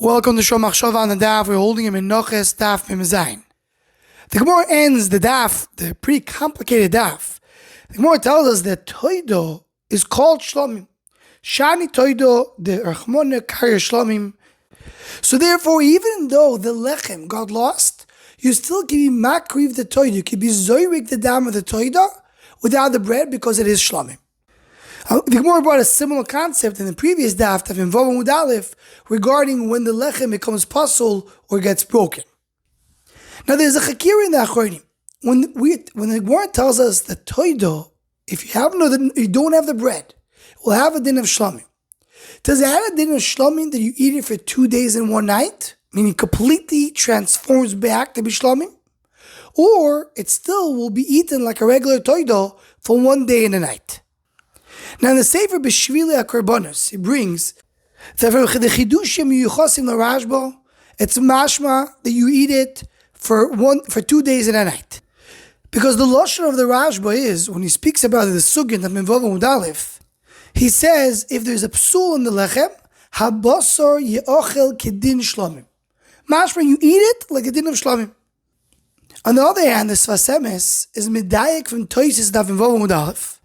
Welcome to Shom Machshava on the Daf. We're holding him in Menachos, Daf Mem Zayin. The Gemara ends the Daf, the pretty complicated Daf. The Gemara tells us that Todah is called Shelamim. Shani Todah, the Rachmona Karya Shelamim. So therefore, even though the Lechem got lost, you still can be makriv the Todah. You can be zoyrik the dam of the Todah without the bread because it is Shelamim. The Gemara brought a similar concept in the previous daf of Vav Amud Aleph regarding when the lechem becomes pasul or gets broken. Now there's a chakir in the Achronim. When the Gemara tells us that Todah, if you don't have the bread, will have a din of shlamim. Does it have a din of shlamim that you eat it for 2 days and 1 night, meaning completely transforms back to be shlamim, or it still will be eaten like a regular Todah for 1 day and a night? Now in the Sefer B'Shvili HaKorbanos, he brings that for the chidushim yuchosim l'rashba, it's mashma that you eat it for 2 days and a night. Because the lashon of the Rashba is, when he speaks about the sugin of Vav Amud Aleph, he says, if there's a psul in the lechem, habasar ye'ochel kedin shlamim. Mashma, you eat it like a din of shlamim. On the other hand, the Sfas Emes is medayek from Toises Daf in Vav Amud Aleph,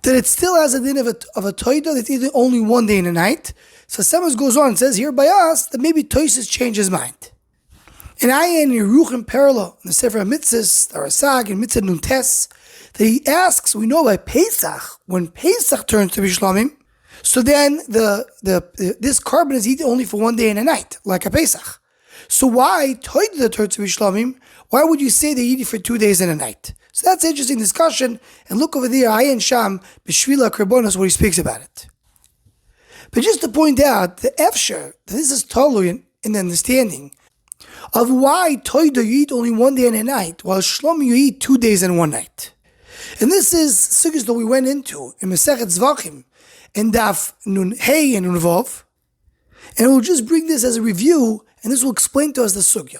that it still has a din of a Todah that's eaten only 1 day and a night. So Semes goes on and says here by us that maybe Toises changed his mind. And Ayin Yeruchim parallel in the Sefer HaMitzvahs, the Rasag and Mitzvah Nuntes, that he asks, we know by Pesach, when Pesach turns to be Shlamim, so then this carbon is eaten only for 1 day and a night, like a Pesach. So why Todah turns to be Shlamim? Why would you say they eat it for 2 days and a night? So that's an interesting discussion. And look over there, Ayin Sham, B'Shvili HaKorbanos, where he speaks about it. But just to point out, the Efsher, this is totally in the understanding of why Todah you eat only 1 day and a night, while Shlomi you eat 2 days and 1 night. And this is sugis that we went into in Masechet Zvachim, in Daf Nun Hey and Nun Vav. And we'll just bring this as a review, and this will explain to us the sugya.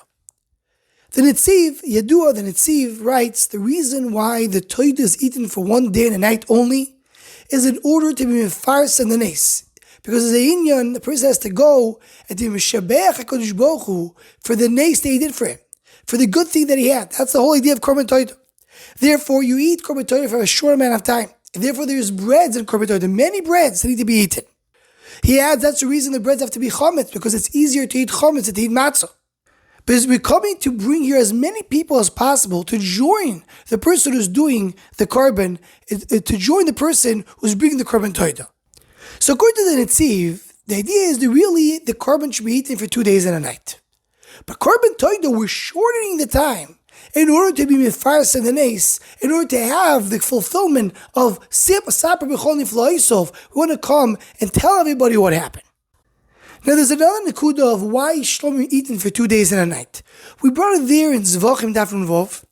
The Netziv, Yadua, the Netziv writes, the reason why the Todah is eaten for 1 day and a night only is in order to be mefaris and the nes. Because as a inyan, the person has to go and to be mishabeach HaKadosh Baruch Hu for the nes that he did for him, for the good thing that he had. That's the whole idea of Korban Todah. Therefore, you eat Korban Todah for a short amount of time. And therefore, there is breads in Korban Todah, many breads that need to be eaten. He adds, that's the reason the breads have to be chometz, because it's easier to eat chometz than to eat matzah. Because we're coming to bring here as many people as possible to join the person who's doing the carbon, to join the person who's bringing the carbon Todah. So according to the Netziv, the idea is that the carbon should be eaten for 2 days and a night. But carbon Todah, we're shortening the time in order to be mefaris and the nes, in order to have the fulfillment of Saper B'chol Niflo Yisov. We want to come and tell everybody what happened. Now there's another nekuda of why Shlomi eaten for 2 days and a night. We brought it there in Zvachim Daf Nun Vav,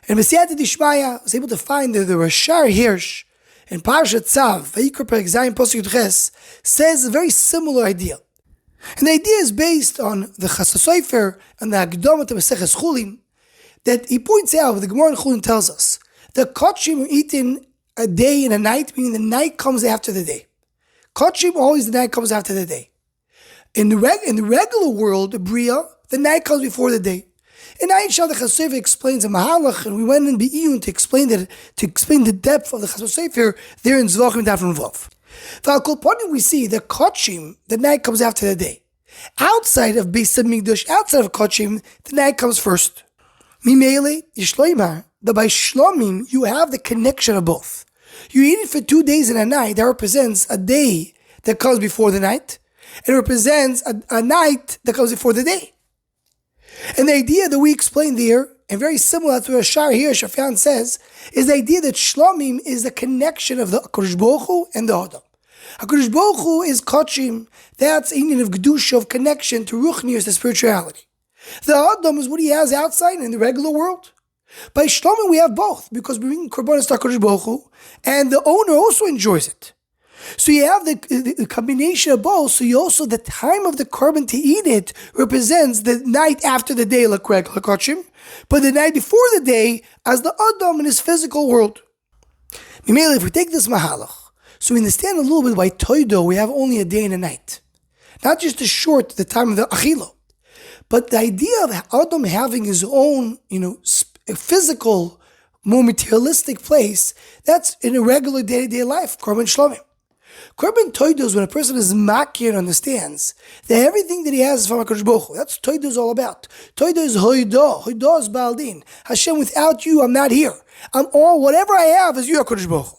and B'siyata Dishmaya was able to find that the Rashar Hirsch in Parashat Tzav, Vayikra Perek Zayin Pasuk Yud Ches, says a very similar idea. And the idea is based on the Chasas Sofer and the Agdama to Maseches Chulin, that he points out, the Gemara in Chulin tells us, the Kotchim are eaten a day and a night, meaning the night comes after the day. Kotchim, always the night comes after the day. In the regular world, the Bria, the night comes before the day. And Ayin Shal the Chasas Sofer explains a Mahalach, and we went in Be'iyun to explain the depth of the Chasas Sofer there in Zvachim Daf Nun Vav. Val Kol Panim we see the Kotchim, the night comes after the day. Outside of Beis Hamikdash, outside of Kotchim, the night comes first. Mimele Yishloimar, that by Shlomim you have the connection of both. You eat it for 2 days and a night, that represents a day that comes before the night. It represents a night that comes before the day. And the idea that we explained there, and very similar to what Shar here, Shafian says, is the idea that Shlomim is the connection of the HaKadosh Baruch Hu and the Adam. HaKadosh Baruch Hu is Kotchim, that's union of Gedusha, of connection to Ruchnius, the spirituality. The Adam is what he has outside in the regular world. By Shlomim we have both, because we bring Korbanos to HaKadosh Baruch Hu, and the owner also enjoys it. So you have the combination of both. So you also, the time of the carbon to eat it represents the night after the day, like regular kachim, but the night before the day as the Adam in his physical world. If we take this mahalach, so we understand a little bit why Todah we have only a day and a night. not just the time of the achila, but the idea of Adam having his own, physical, more materialistic place, that's in a regular day-to-day life, Korban Shlamim. Korban Todah is when a person is makir and understands that everything that he has is from HaKadosh Baruch Hu. That's what Todah is all about. Todah is hoidah. Hoidah is baldin. Hashem, without you, I'm not here. Whatever I have is you, HaKadosh Baruch Hu.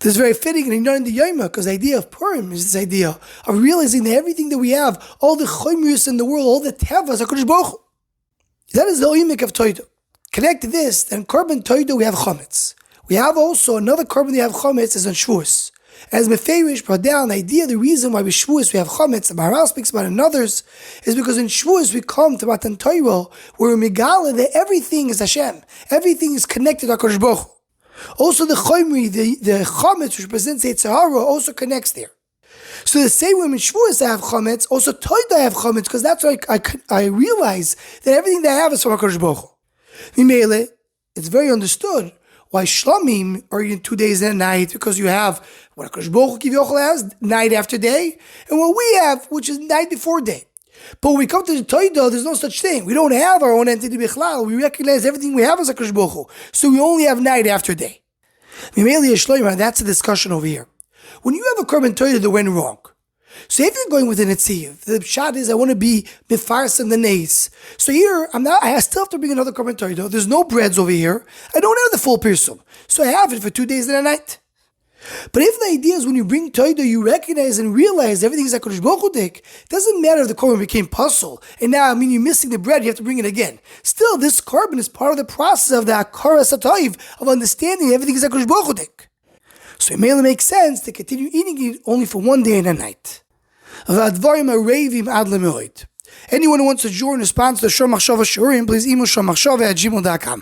This is very fitting and in the Yoma, because the idea of Purim is this idea of realizing that everything that we have, all the chomius in the world, all the teva is HaKadosh Baruch Hu. That is the oyimik of Todah. Connect to this, then Korban Todah we have chametz. We have also another korban we have chametz is on Shavuos. As Meferish brought down the idea, the reason why we Shavuos we have chametz, the Maharal speaks about it and others, is because in Shavuos we come to Matan Torah, where we megala that everything is Hashem, everything is connected to HaKadosh Baruch Hu. Also the chomri, the chametz, which represents Yetzer Hara, also connects there. So the same way in Shavuos I have chametz, also Todah I have chametz, because that's why I realize that everything that I have is from HaKadosh Baruch Hu. Mimele, it's very understood why Shlamim are in 2 days and a night, because you have what HaKadosh Baruch Hu Kivyochel has, night after day, and what we have, which is night before day. But when we come to the Todah, there's no such thing. We don't have our own entity bichlal. We recognize everything we have as HaKadosh Baruch Hu. So we only have night after day. Mimele Shloimeh, that's a discussion over here. When you have a Korban Todah that went wrong, so if you're going with an etziv, the shot is I want to be mefarsem the nace. So here I still have to bring another Korban Todah. There's no breads over here. I don't have the full pirsum, so I have it for 2 days and a night. But if the idea is when you bring Todah, you recognize and realize everything is HaKadosh Baruch Hu dik, doesn't matter if the korban became puzzle, and now you're missing the bread, you have to bring it again. Still, this korban is part of the process of the akara satoiv, of understanding everything is HaKadosh Baruch Hu dik. So it may make sense to continue eating it only for 1 day and a night. Anyone who wants to join or sponsor the Shor Machshava Shurim, please email shormachshava@gmail.com.